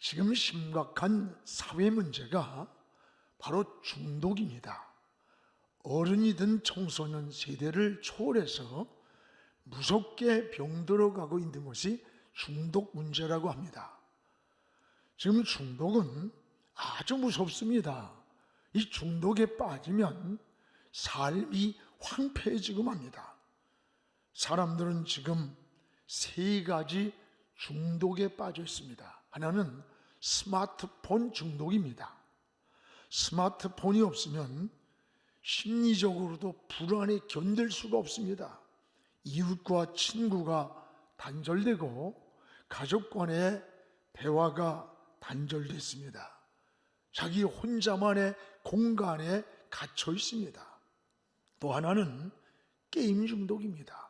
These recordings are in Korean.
지금 심각한 사회 문제가 바로 중독입니다. 어른이든 청소년 세대를 초월해서 무섭게 병들어가고 있는 것이 중독 문제라고 합니다. 지금 중독은 아주 무섭습니다. 이 중독에 빠지면 삶이 황폐해지고 맙니다. 사람들은 지금 세 가지 중독에 빠져 있습니다. 하나는 스마트폰 중독입니다. 스마트폰이 없으면 심리적으로도 불안에 견딜 수가 없습니다. 이웃과 친구가 단절되고 가족 간의 대화가 단절됐습니다. 자기 혼자만의 공간에 갇혀 있습니다. 또 하나는 게임 중독입니다.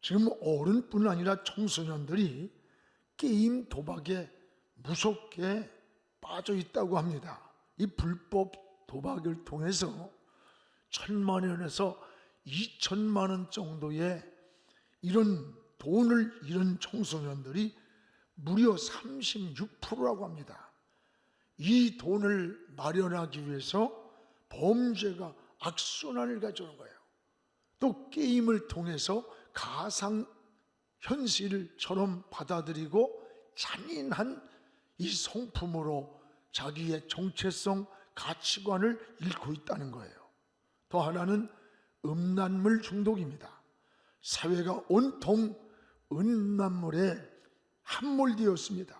지금 어른뿐 아니라 청소년들이 게임 도박에 무섭게 빠져 있다고 합니다. 이 불법 도박을 통해서 1,000만 원에서 2,000만 원 정도의 이런 돈을 잃은 청소년들이 무려 36%라고 합니다. 이 돈을 마련하기 위해서 범죄가 악순환을 가져오는 거예요. 또 게임을 통해서 가상 현실처럼 받아들이고 잔인한 이 성품으로 자기의 정체성, 가치관을 잃고 있다는 거예요. 또 하나는 음란물 중독입니다. 사회가 온통 음란물에 함몰되었습니다.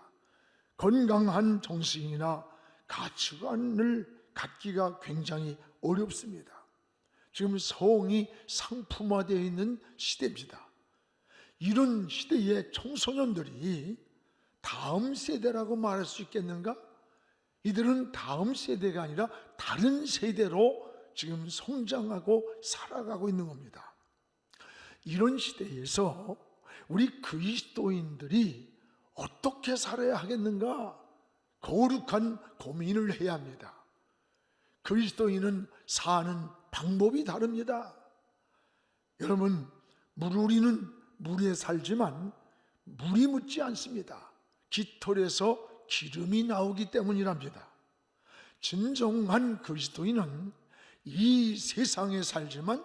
건강한 정신이나 가치관을 갖기가 굉장히 어렵습니다. 지금 성이 상품화되어 있는 시대입니다. 이런 시대의 청소년들이 다음 세대라고 말할 수 있겠는가? 이들은 다음 세대가 아니라 다른 세대로 지금 성장하고 살아가고 있는 겁니다. 이런 시대에서 우리 그리스도인들이 어떻게 살아야 하겠는가? 거룩한 고민을 해야 합니다. 그리스도인은 사는 방법이 다릅니다. 여러분, 우리는 물에 살지만 물이 묻지 않습니다. 깃털에서 기름이 나오기 때문이랍니다. 진정한 그리스도인은 이 세상에 살지만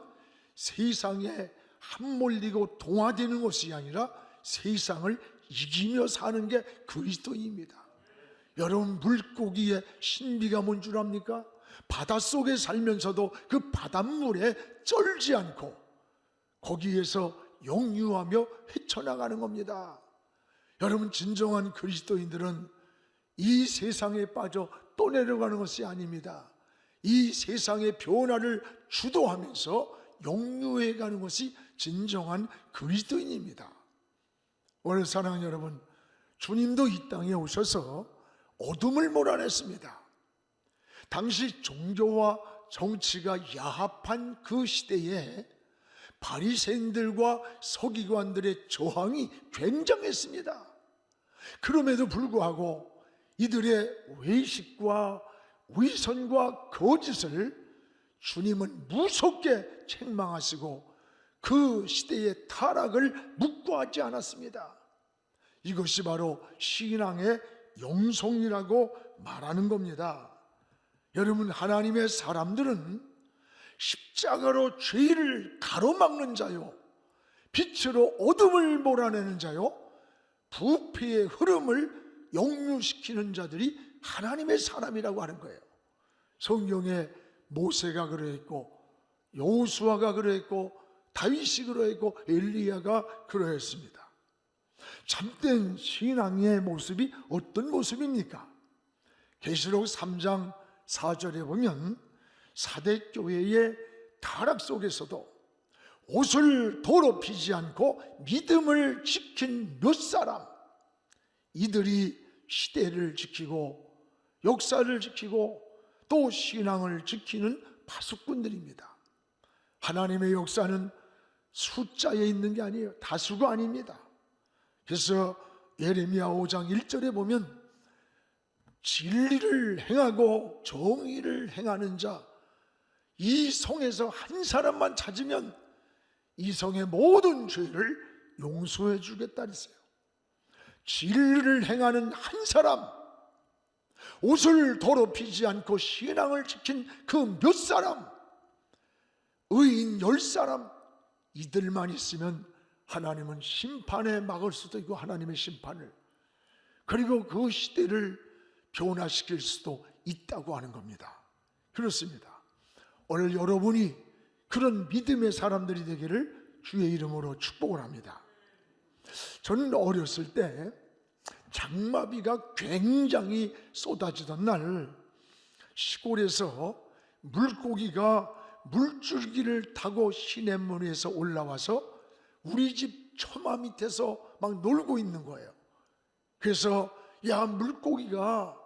세상에 함몰리고 동화되는 것이 아니라 세상을 이기며 사는 게 그리스도인입니다. 여러분, 물고기의 신비가 뭔 줄 압니까? 바닷속에 살면서도 그 바닷물에 쩔지 않고 거기에서 영유하며 헤쳐나가는 겁니다. 여러분, 진정한 그리스도인들은 이 세상에 빠져 또 내려가는 것이 아닙니다. 이 세상의 변화를 주도하면서 영유해가는 것이 진정한 그리스도인입니다. 오늘 사랑하는 여러분, 주님도 이 땅에 오셔서 어둠을 몰아냈습니다. 당시 종교와 정치가 야합한 그 시대에 바리새인들과 서기관들의 저항이 굉장했습니다. 그럼에도 불구하고 이들의 외식과 위선과 거짓을 주님은 무섭게 책망하시고 그 시대의 타락을 묵과하지 않았습니다. 이것이 바로 신앙의 영성이라고 말하는 겁니다. 여러분, 하나님의 사람들은 십자가로 죄를 가로막는 자요, 빛으로 어둠을 몰아내는 자요, 부패의 흐름을 역류시키는 자들이 하나님의 사람이라고 하는 거예요. 성경에 모세가 그러했고, 여호수아가 그러했고, 다윗이 그러했고, 엘리야가 그러했습니다. 참된 신앙의 모습이 어떤 모습입니까? 계시록 3장 4절에 보면 사대교회의 타락 속에서도 옷을 더럽히지 않고 믿음을 지킨 몇 사람, 이들이 시대를 지키고 역사를 지키고 또 신앙을 지키는 파수꾼들입니다. 하나님의 역사는 숫자에 있는 게 아니에요. 다수가 아닙니다. 그래서 예레미야 5장 1절에 보면 진리를 행하고 정의를 행하는 자, 이 성에서 한 사람만 찾으면 이 성의 모든 죄를 용서해 주겠다 그랬어요. 진리를 행하는 한 사람, 옷을 더럽히지 않고 신앙을 지킨 그 몇 사람, 의인 10사람, 이들만 있으면 하나님은 심판에 막을 수도 있고 하나님의 심판을, 그리고 그 시대를 변화시킬 수도 있다고 하는 겁니다. 그렇습니다. 오늘 여러분이 그런 믿음의 사람들이 되기를 주의 이름으로 축복을 합니다. 저는 어렸을 때 장마비가 굉장히 쏟아지던 날, 시골에서 물고기가 물줄기를 타고 시냇물에서 올라와서 우리 집 처마 밑에서 막 놀고 있는 거예요. 그래서 야, 물고기가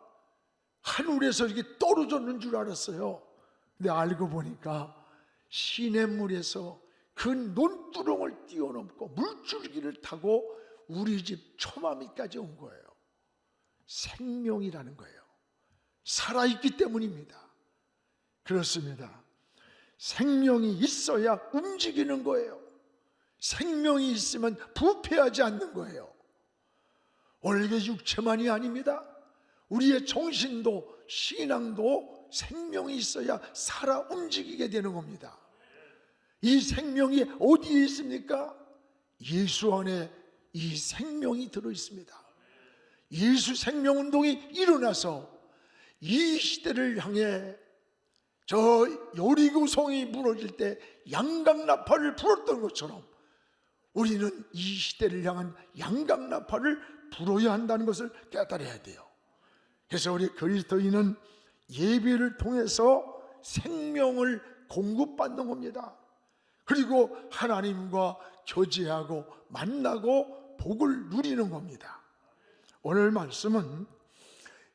하늘에서 이렇게 떨어졌는 줄 알았어요. 근데 알고 보니까 시냇물에서 그 논두렁을 뛰어넘고 물줄기를 타고 우리 집 처마 밑까지 온 거예요. 생명이라는 거예요. 살아있기 때문입니다. 그렇습니다. 생명이 있어야 움직이는 거예요. 생명이 있으면 부패하지 않는 거예요. 오늘 이게 육체만이 아닙니다. 우리의 정신도 신앙도 생명이 있어야 살아 움직이게 되는 겁니다. 이 생명이 어디에 있습니까? 예수 안에 이 생명이 들어있습니다. 예수 생명운동이 일어나서 이 시대를 향해 저 여리고성이 무너질 때 양강나팔을 불었던 것처럼 우리는 이 시대를 향한 양강나팔을 불어야 한다는 것을 깨달아야 돼요. 그래서 우리 그리스도인은 예배를 통해서 생명을 공급받는 겁니다. 그리고 하나님과 교제하고 만나고 복을 누리는 겁니다. 오늘 말씀은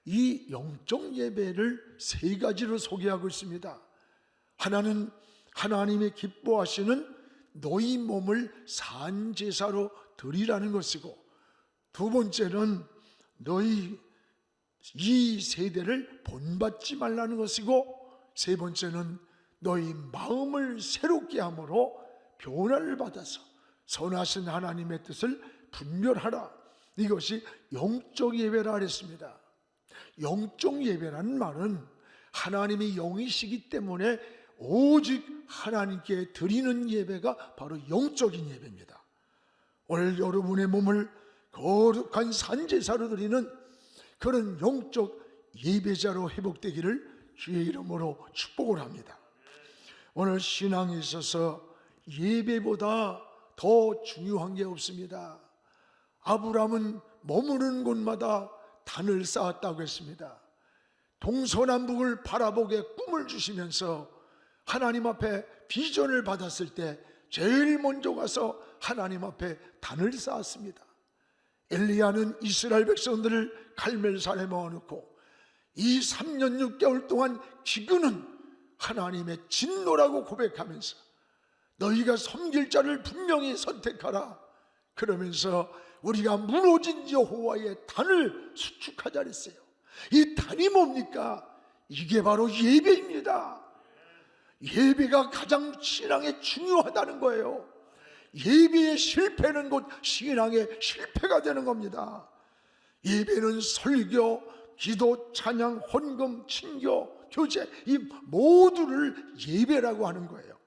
이 영적 예배를 3가지로 소개하고 있습니다. 하나는 하나님이 기뻐하시는 너희 몸을 산제사로 드리라는 것이고, 두 번째는 너희 이 세대를 본받지 말라는 것이고, 세 번째는 너희 마음을 새롭게 함으로 변화를 받아서 선하신 하나님의 뜻을 분별하라. 이것이 영적 예배라 그랬습니다. 영적 예배라는 말은 하나님이 영이시기 때문에 오직 하나님께 드리는 예배가 바로 영적인 예배입니다. 오늘 여러분의 몸을 거룩한 산제사로 드리는 그런 영적 예배자로 회복되기를 주의 이름으로 축복을 합니다. 오늘 신앙에 있어서 예배보다 더 중요한 게 없습니다. 아브라함은 머무는 곳마다 단을 쌓았다고 했습니다. 동서남북을 바라보게 꿈을 주시면서 하나님 앞에 비전을 받았을 때 제일 먼저 가서 하나님 앞에 단을 쌓았습니다. 엘리야는 이스라엘 백성들을 갈멜산에 모아놓고 이 3년 6개월 동안 기근은 하나님의 진노라고 고백하면서 너희가 섬길 자를 분명히 선택하라 그러면서 우리가 무너진 여호와의 단을 수축하자 그랬어요. 이 단이 뭡니까? 이게 바로 예배입니다. 예배가 가장 신앙에 중요하다는 거예요. 예배의 실패는 곧 신앙의 실패가 되는 겁니다. 예배는 설교, 기도, 찬양, 헌금, 친교, 교제, 이 모두를 예배라고 하는 거예요.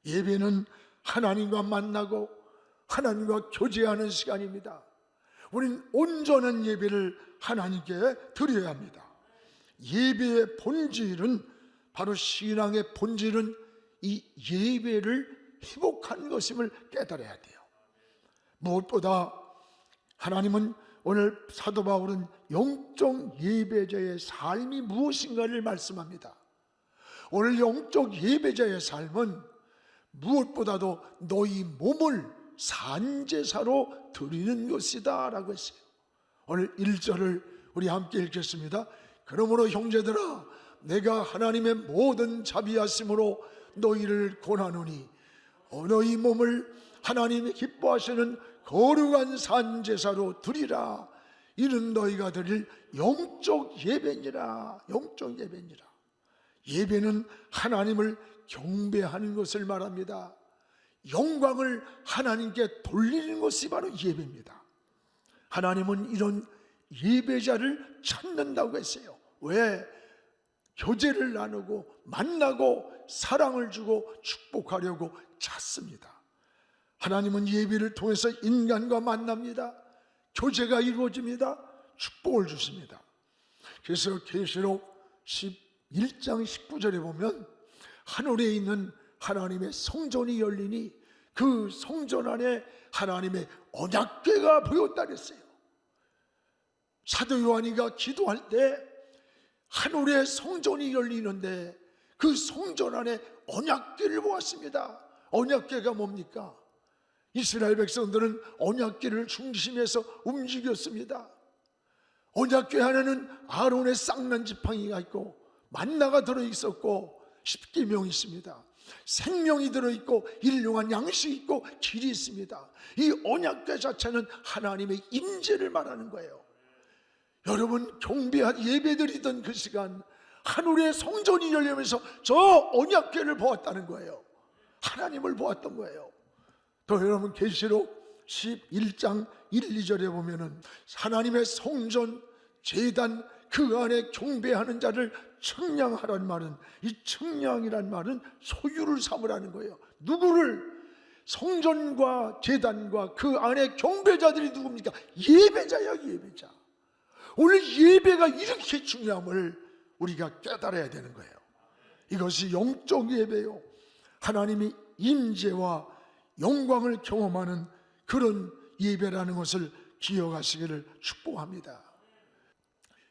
예배는 하나님과 만나고 하나님과 교제하는 시간입니다. 우리는 온전한 예배를 하나님께 드려야 합니다. 예배의 본질은, 바로 신앙의 본질은 이 예배를 회복하는 것임을 깨달아야 돼요. 무엇보다 하나님은, 오늘 사도 바울은 영적 예배자의 삶이 무엇인가를 말씀합니다. 오늘 영적 예배자의 삶은 무엇보다도 너희 몸을 산제사로 드리는 것이다 라고 했어요. 오늘 1절을 우리 함께 읽겠습니다. 그러므로 형제들아, 내가 하나님의 모든 자비하심으로 너희를 권하노니 너희 몸을 하나님이 기뻐하시는 거룩한 산제사로 드리라. 이는 너희가 드릴 영적 예배니라. 영적 예배니라. 예배는 하나님을 경배하는 것을 말합니다. 영광을 하나님께 돌리는 것이 바로 예배입니다. 하나님은 이런 예배자를 찾는다고 했어요. 왜? 교제를 나누고 만나고 사랑을 주고 축복하려고 찾습니다. 하나님은 예배를 통해서 인간과 만납니다. 교제가 이루어집니다. 축복을 주십니다. 그래서 계시록 11장 19절에 보면 하늘에 있는 하나님의 성전이 열리니 그 성전 안에 하나님의 언약궤가 보였다 그랬어요. 사도 요한이가 기도할 때 하늘의 성전이 열리는데 그 성전 안에 언약궤를 보았습니다. 언약궤가 뭡니까? 이스라엘 백성들은 언약궤를 중심에서 움직였습니다. 언약궤 안에는 아론의 쌍난 지팡이가 있고 만나가 들어있었고 십계명이 있습니다. 생명이 들어있고 일용한 양식이 있고 길이 있습니다. 이 언약궤 자체는 하나님의 임재를 말하는 거예요. 여러분, 경배한 예배드리던 그 시간 하늘의 성전이 열리면서 저 언약궤를 보았다는 거예요. 하나님을 보았던 거예요. 또 여러분, 계시록 11장 1, 2절에 보면은 하나님의 성전, 제단 그 안에 경배하는 자를 청량하라는 말은, 이 청량이란 말은 소유를 삼으라는 거예요. 누구를? 성전과 제단과 그 안에 경배자들이 누굽니까? 예배자야, 예배자. 오늘 예배가 이렇게 중요함을 우리가 깨달아야 되는 거예요. 이것이 영적 예배요, 하나님의 임재와 영광을 경험하는 그런 예배라는 것을 기억하시기를 축복합니다.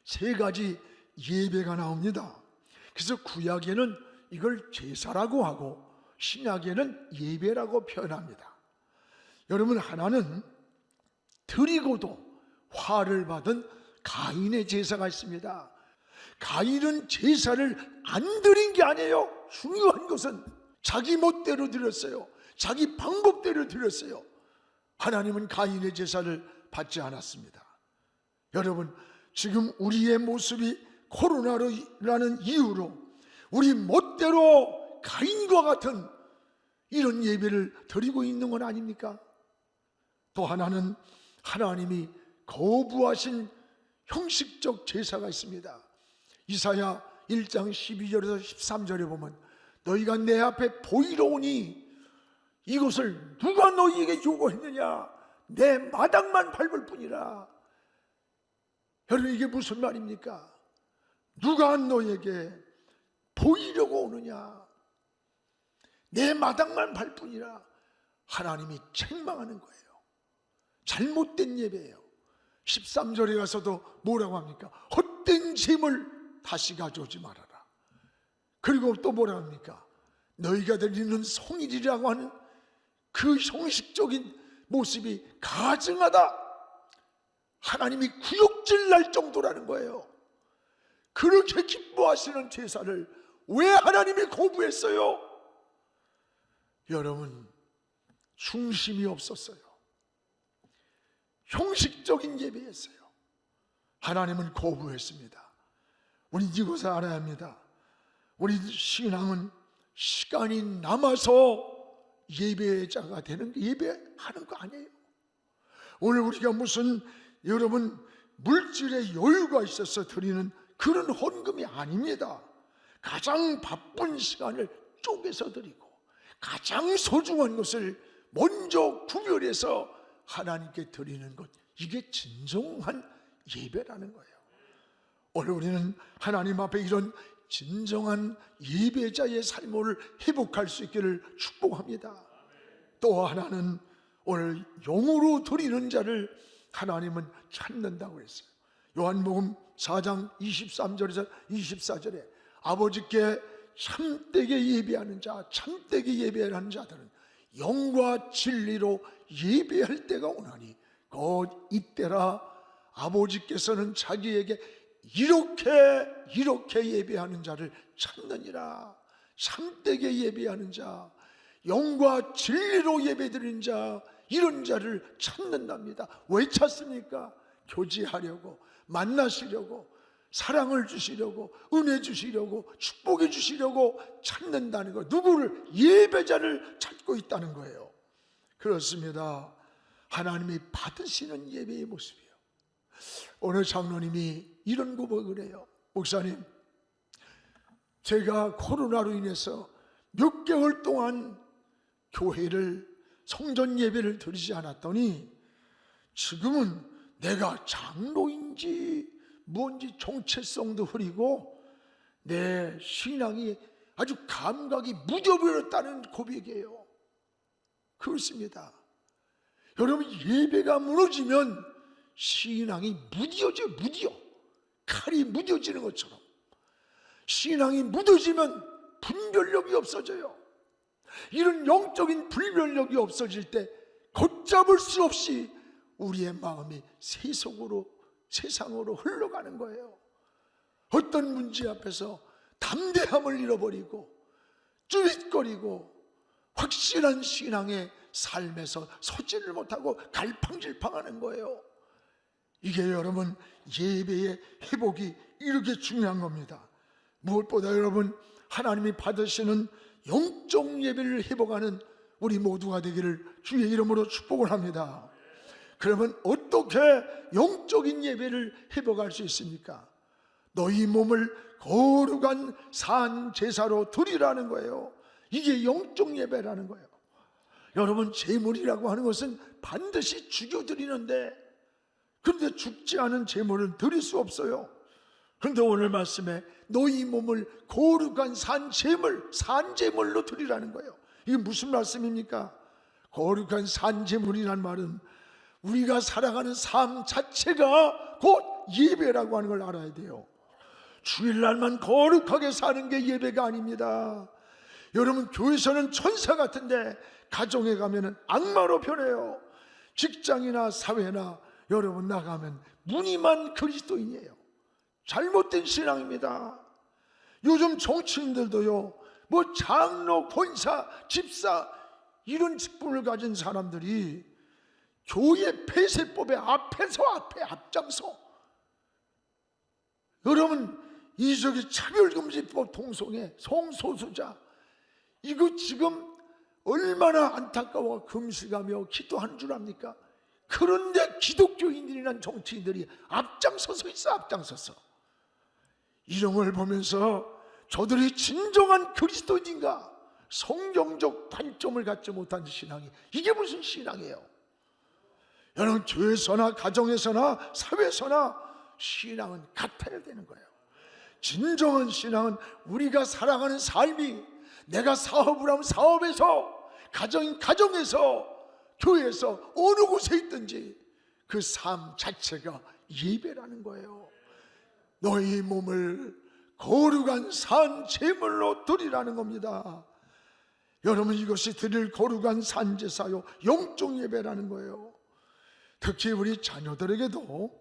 세 가지 예배가 나옵니다. 그래서 구약에는 이걸 제사라고 하고 신약에는 예배라고 표현합니다. 여러분, 하나는 드리고도 화를 받은 가인의 제사가 있습니다. 가인은 제사를 안 드린 게 아니에요. 중요한 것은 자기 멋대로 드렸어요. 자기 방법대로 드렸어요. 하나님은 가인의 제사를 받지 않았습니다. 여러분, 지금 우리의 모습이 코로나라는 이유로 우리 멋대로 가인과 같은 이런 예배를 드리고 있는 건 아닙니까? 또 하나는 하나님이 거부하신 형식적 제사가 있습니다. 이사야 1장 12절에서 13절에 보면 너희가 내 앞에 보이러 오니 이것을 누가 너희에게 요구했느냐? 내 마당만 밟을 뿐이라. 여러분, 이게 무슨 말입니까? 누가 너희에게 보이려고 오느냐? 내 마당만 밟을 뿐이라. 하나님이 책망하는 거예요. 잘못된 예배예요. 13절에 가서도 뭐라고 합니까? 헛된 짐을 다시 가져오지 말아라. 그리고 또 뭐라고 합니까? 너희가 드리는 성일이라고 하는 그 형식적인 모습이 가증하다. 하나님이 구역질 날 정도라는 거예요. 그렇게 기뻐하시는 제사를 왜 하나님이 거부했어요? 여러분, 중심이 없었어요. 형식적인 예배였어요. 하나님은 거부했습니다. 우리 이것을 알아야 합니다. 우리 신앙은 시간이 남아서 예배자가 되는, 예배하는 거 아니에요. 오늘 우리가 무슨 여러분 물질의 여유가 있어서 드리는 그런 헌금이 아닙니다. 가장 바쁜 시간을 쪼개서 드리고 가장 소중한 것을 먼저 구별해서 하나님께 드리는 것, 이게 진정한 예배라는 거예요. 오늘 우리는 하나님 앞에 이런 진정한 예배자의 삶을 회복할 수 있기를 축복합니다. 또 하나는 오늘 영으로 드리는 자를 하나님은 찾는다고 했어요. 요한복음 4장 23절에서 24절에 아버지께 참되게 예배하는 자, 참되게 예배하는 자들은 영과 진리로 예배할 때가 오나니 곧 이때라. 아버지께서는 자기에게 이렇게 예배하는 자를 찾느니라. 참되게 예배하는 자, 영과 진리로 예배드리는 자, 이런 자를 찾는답니다. 왜 찾습니까? 교제하려고, 만나시려고, 사랑을 주시려고, 은혜 주시려고, 축복해 주시려고 찾는다는 거예요. 누구를? 예배자를 찾고 있다는 거예요. 그렇습니다. 하나님이 받으시는 예배의 모습이에요. 어느 장로님이 이런 고백을 해요. 목사님, 제가 코로나로 인해서 몇 개월 동안 교회를 성전 예배를 드리지 않았더니 지금은 내가 장로인지 뭔지 정체성도 흐리고 내 신앙이 아주 감각이 무뎌버렸다는 고백이에요. 그렇습니다. 여러분, 예배가 무너지면 신앙이 무뎌. 칼이 무뎌지는 것처럼 신앙이 묻어지면 분별력이 없어져요. 이런 영적인 분별력이 없어질 때 걷잡을 수 없이 우리의 마음이 세상으로 흘러가는 거예요. 어떤 문제 앞에서 담대함을 잃어버리고 쭈릿거리고 확실한 신앙의 삶에서 서지를 못하고 갈팡질팡하는 거예요. 이게 여러분, 예배의 회복이 이렇게 중요한 겁니다. 무엇보다 여러분, 하나님이 받으시는 영적 예배를 회복하는 우리 모두가 되기를 주의 이름으로 축복을 합니다. 그러면 어떻게 영적인 예배를 회복할 수 있습니까? 너희 몸을 거룩한 산 제사로 드리라는 거예요. 이게 영적 예배라는 거예요. 여러분, 제물이라고 하는 것은 반드시 죽여드리는데, 그런데 죽지 않은 제물은 드릴 수 없어요. 그런데 오늘 말씀에 너희 몸을 거룩한 산제물로 드리라는 거예요. 이게 무슨 말씀입니까? 거룩한 산제물이란 말은 우리가 살아가는 삶 자체가 곧 예배라고 하는 걸 알아야 돼요. 주일날만 거룩하게 사는 게 예배가 아닙니다. 여러분, 교회에서는 천사 같은데 가정에 가면 악마로 변해요. 직장이나 사회나 여러분 나가면 무늬만 그리스도인이에요. 잘못된 신앙입니다. 요즘 정치인들도요, 뭐 장로, 권사, 집사 이런 직분을 가진 사람들이 교회 폐쇄법의 앞에 앞장서. 여러분, 이적의 차별금지법 동성애, 성소수자, 이거 지금 얼마나 안타까워 금식하며 기도하는 줄 압니까? 그런데 기독교인들이란 정치인들이 앞장서서 있어. 앞장서서. 이런 걸 보면서 저들이 진정한 그리스도인인가, 성경적 관점을 갖지 못한 신앙이, 이게 무슨 신앙이에요? 여러분, 교회에서나 가정에서나 사회에서나 신앙은 같아야 되는 거예요. 진정한 신앙은 우리가 살아가는 삶이, 내가 사업을 하면 사업에서, 가정에서, 교회에서 어느 곳에 있든지 그 삶 자체가 예배라는 거예요. 너희 몸을 거룩한 산 제물로 드리라는 겁니다. 여러분, 이것이 드릴 거룩한 산 제사요, 영적 예배라는 거예요. 특히 우리 자녀들에게도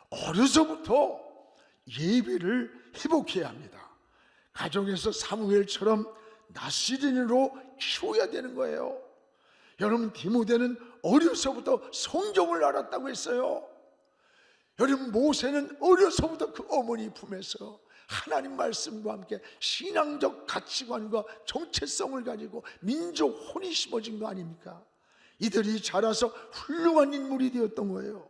어려서부터 예배를 회복해야 합니다. 가정에서 사무엘처럼 나시린으로 키워야 되는 거예요. 여러분, 디모데는 어려서부터 성경을 알았다고 했어요. 여러분, 모세는 어려서부터 그 어머니 품에서 하나님 말씀과 함께 신앙적 가치관과 정체성을 가지고 민족 혼이 심어진 거 아닙니까? 이들이 자라서 훌륭한 인물이 되었던 거예요.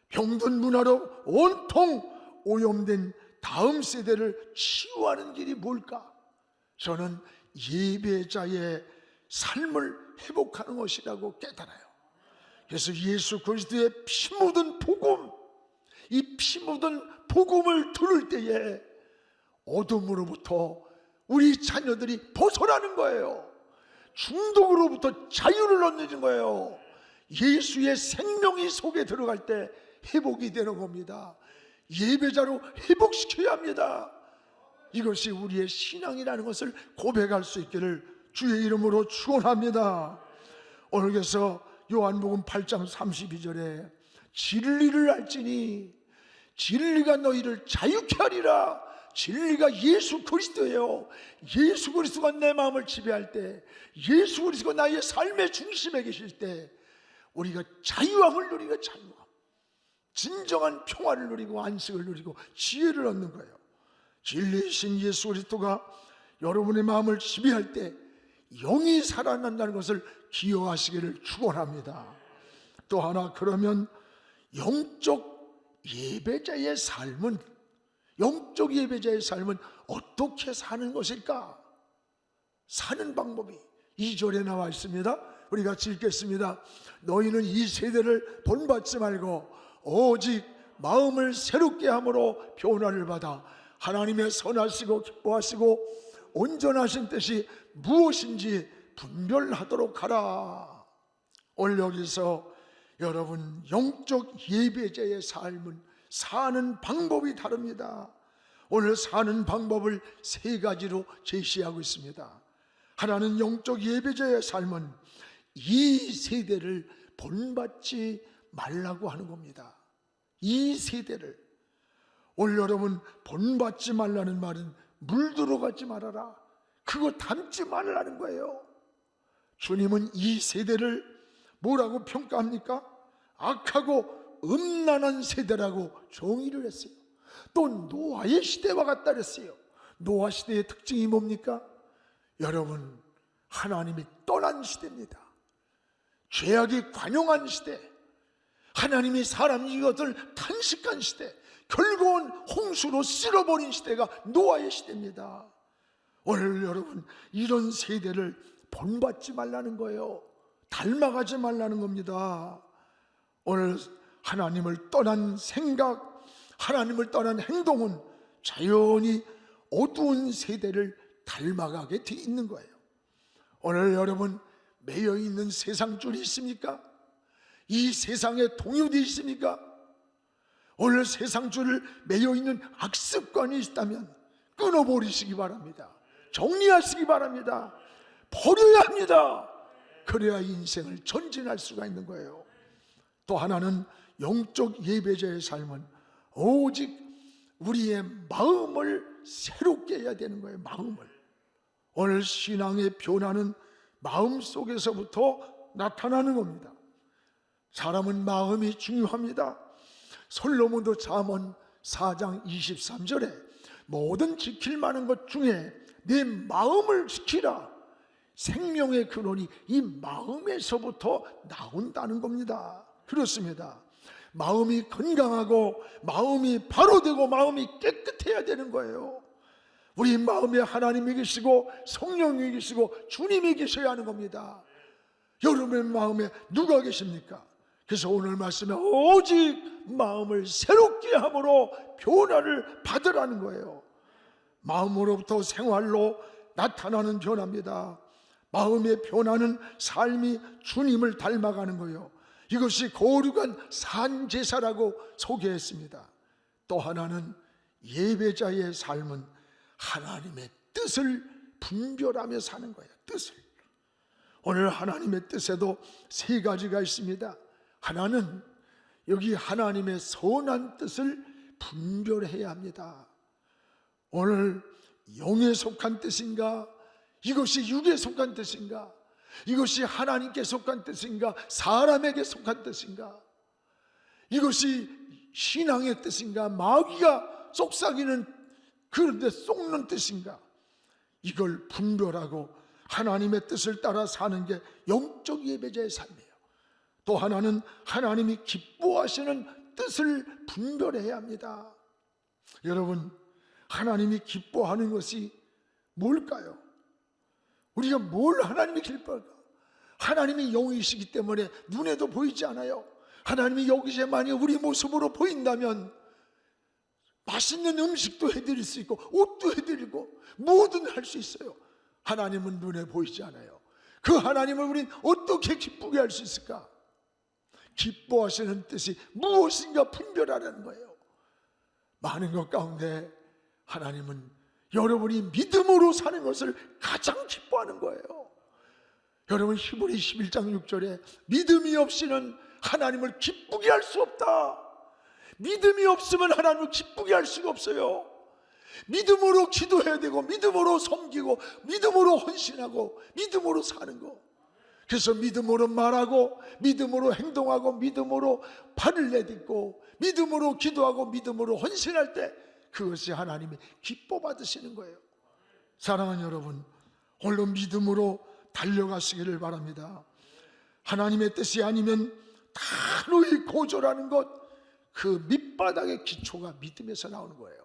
병든 문화로 온통 오염된 다음 세대를 치유하는 길이 뭘까? 저는 예배자의 삶을 회복하는 것이라고 깨달아요. 그래서 예수 그리스도의 피 묻은 복음, 이 피 묻은 복음을 들을 때에 어둠으로부터 우리 자녀들이 벗어나는 거예요. 중독으로부터 자유를 얻는 거예요. 예수의 생명이 속에 들어갈 때 회복이 되는 겁니다. 예배자로 회복시켜야 합니다. 이것이 우리의 신앙이라는 것을 고백할 수 있기를 주의 이름으로 축원합니다. 오늘 그래서 요한복음 8장 32절에 진리를 알지니 진리가 너희를 자유케 하리라. 진리가 예수 그리스도예요. 예수 그리스도가 내 마음을 지배할 때, 예수 그리스도가 나의 삶의 중심에 계실 때 우리가 자유함을 누리고, 자유함, 진정한 평화를 누리고 안식을 누리고 지혜를 얻는 거예요. 진리이신 예수 그리스도가 여러분의 마음을 지배할 때 영이 살아난다는 것을 기억하시기를 축원합니다. 또 하나, 그러면 영적 예배자의 삶은, 영적 예배자의 삶은 어떻게 사는 것일까? 사는 방법이 2절에 나와 있습니다. 우리 같이 읽겠습니다. 너희는 이 세대를 본받지 말고 오직 마음을 새롭게 함으로 변화를 받아 하나님의 선하시고 기뻐하시고 온전하신 뜻이 무엇인지 분별하도록 하라. 오늘 여기서 여러분, 영적 예배자의 삶은 사는 방법이 다릅니다. 오늘 사는 방법을 3가지로 제시하고 있습니다. 하나는 영적 예배자의 삶은 이 세대를 본받지 말라고 하는 겁니다. 이 세대를. 오늘 여러분, 본받지 말라는 말은 물들어가지 말아라, 그거 담지 말라는 거예요. 주님은 이 세대를 뭐라고 평가합니까? 악하고 음란한 세대라고 정의를 했어요. 또 노아의 시대와 같다 그랬어요. 노아 시대의 특징이 뭡니까? 여러분, 하나님이 떠난 시대입니다. 죄악이 관용한 시대, 하나님이 사람 이것을 탄식한 시대, 결국은 홍수로 쓸어버린 시대가 노아의 시대입니다. 오늘 여러분, 이런 세대를 본받지 말라는 거예요. 닮아가지 말라는 겁니다. 오늘 하나님을 떠난 생각, 하나님을 떠난 행동은 자연히 어두운 세대를 닮아가게 돼 있는 거예요. 오늘 여러분, 매여 있는 세상줄이 있습니까? 이 세상에 동요되어 있습니까? 오늘 세상줄을 매여 있는 악습관이 있다면 끊어버리시기 바랍니다. 정리하시기 바랍니다. 버려야 합니다. 그래야 인생을 전진할 수가 있는 거예요. 또 하나는 영적 예배자의 삶은 오직 우리의 마음을 새롭게 해야 되는 거예요. 마음을. 오늘 신앙의 변화는 마음 속에서부터 나타나는 겁니다. 사람은 마음이 중요합니다. 솔로몬도 잠언 4장 23절에 모든 지킬 만한 것 중에 내 마음을 지키라. 생명의 근원이 이 마음에서부터 나온다는 겁니다. 그렇습니다. 마음이 건강하고 마음이 바로 되고 마음이 깨끗해야 되는 거예요. 우리 마음에 하나님이 계시고 성령이 계시고 주님이 계셔야 하는 겁니다. 여러분의 마음에 누가 계십니까? 그래서 오늘 말씀에 오직 마음을 새롭게 함으로 변화를 받으라는 거예요. 마음으로부터 생활로 나타나는 변화입니다. 마음의 변화는 삶이 주님을 닮아가는 거예요. 이것이 거룩한 산제사라고 소개했습니다. 또 하나는 예배자의 삶은 하나님의 뜻을 분별하며 사는 거예요. 뜻을. 오늘 하나님의 뜻에도 3가지가 있습니다. 하나는 여기 하나님의 선한 뜻을 분별해야 합니다. 오늘 영에 속한 뜻인가? 이것이 육에 속한 뜻인가? 이것이 하나님께 속한 뜻인가? 사람에게 속한 뜻인가? 이것이 신앙의 뜻인가? 마귀가 속삭이는 그런데 속는 뜻인가? 이걸 분별하고 하나님의 뜻을 따라 사는 게 영적 예배자의 삶이에요. 또 하나는 하나님이 기뻐하시는 뜻을 분별해야 합니다. 여러분, 하나님이 기뻐하는 것이 뭘까요? 우리가 뭘 하나님이 기뻐할까? 하나님이 영이시기 때문에 눈에도 보이지 않아요. 하나님이 여기서만이 우리 모습으로 보인다면 맛있는 음식도 해드릴 수 있고 옷도 해드리고 뭐든 할 수 있어요. 하나님은 눈에 보이지 않아요. 그 하나님을 우린 어떻게 기쁘게 할 수 있을까? 기뻐하시는 뜻이 무엇인가 분별하라는 거예요. 많은 것 가운데 하나님은 여러분이 믿음으로 사는 것을 가장 기뻐하는 거예요. 여러분, 히브리 11장 6절에 믿음이 없이는 하나님을 기쁘게 할 수 없다. 믿음이 없으면 하나님을 기쁘게 할 수가 없어요. 믿음으로 기도해야 되고 믿음으로 섬기고 믿음으로 헌신하고 믿음으로 사는 거. 그래서 믿음으로 말하고 믿음으로 행동하고 믿음으로 발을 내딛고 믿음으로 기도하고 믿음으로 헌신할 때 그것이 하나님이 기뻐 받으시는 거예요. 사랑하는 여러분, 오늘 믿음으로 달려가시기를 바랍니다. 하나님의 뜻이 아니면 단호히 고절하는 것, 그 밑바닥의 기초가 믿음에서 나오는 거예요.